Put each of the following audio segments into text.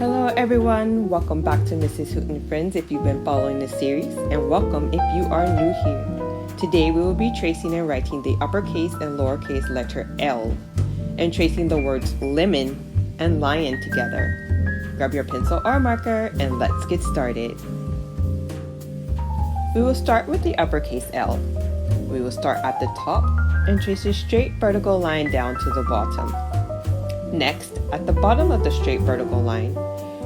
Hello everyone, welcome back to Mrs. Hoot and Friends if you've been following this series, and welcome if you are new here. Today we will be tracing and writing the uppercase and lowercase letter L, and tracing the words lemon and lion together. Grab your pencil or marker and let's get started. We will start with the uppercase L. We will start at the top and trace a straight vertical line down to the bottom. Next, at the bottom of the straight vertical line,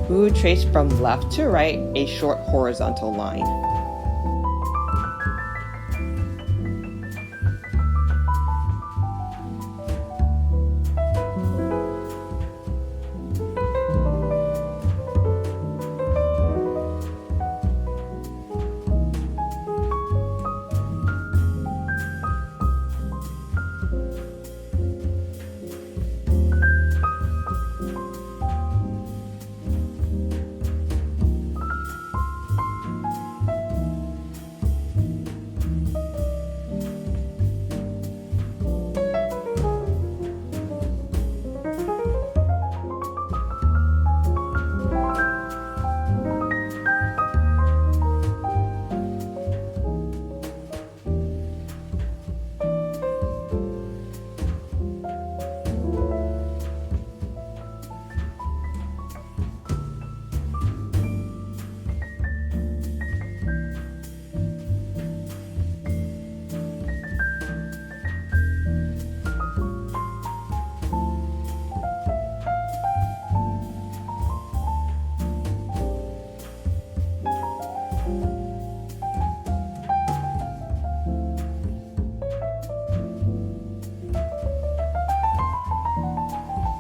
we will trace from left to right a short horizontal line.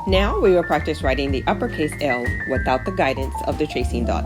Now we will practice writing the uppercase L without the guidance of the tracing dots.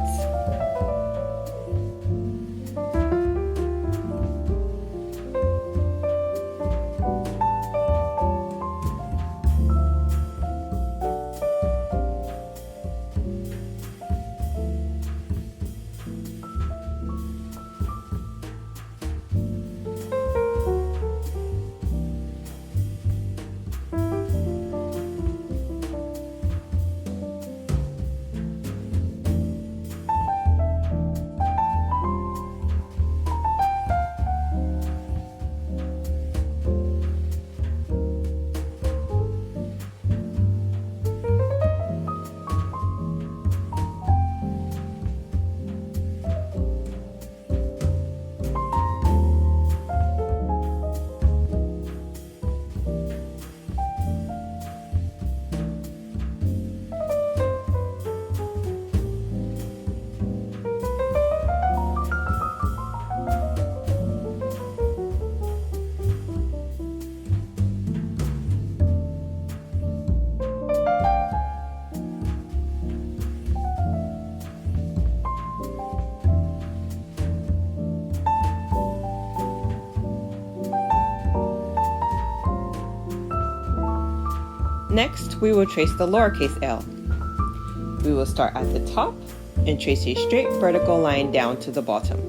Next, we will trace the lowercase l. We will start at the top and trace a straight vertical line down to the bottom.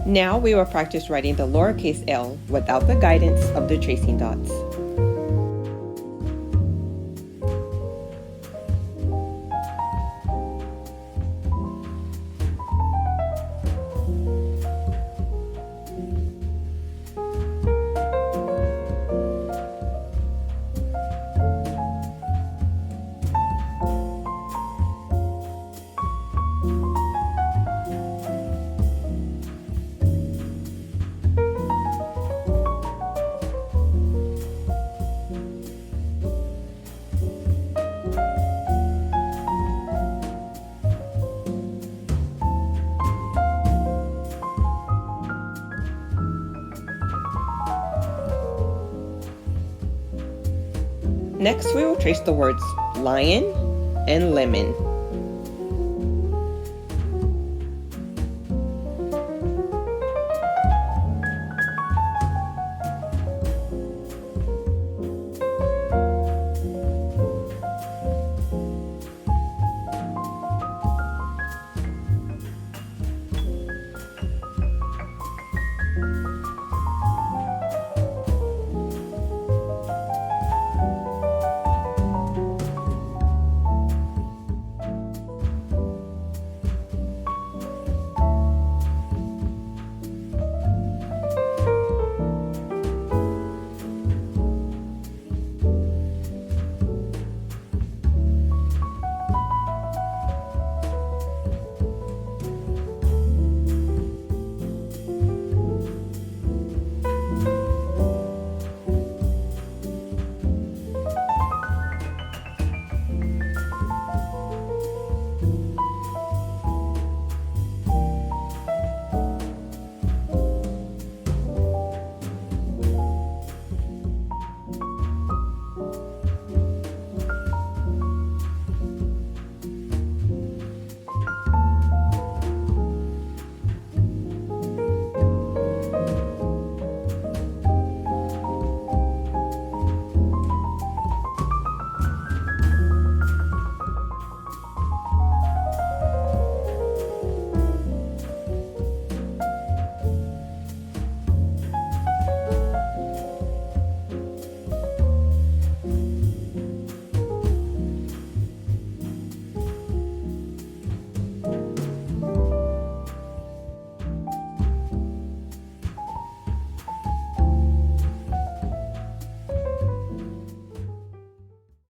Now we will practice writing the lowercase l without the guidance of the tracing dots. Next, we will trace the words lion and lemon.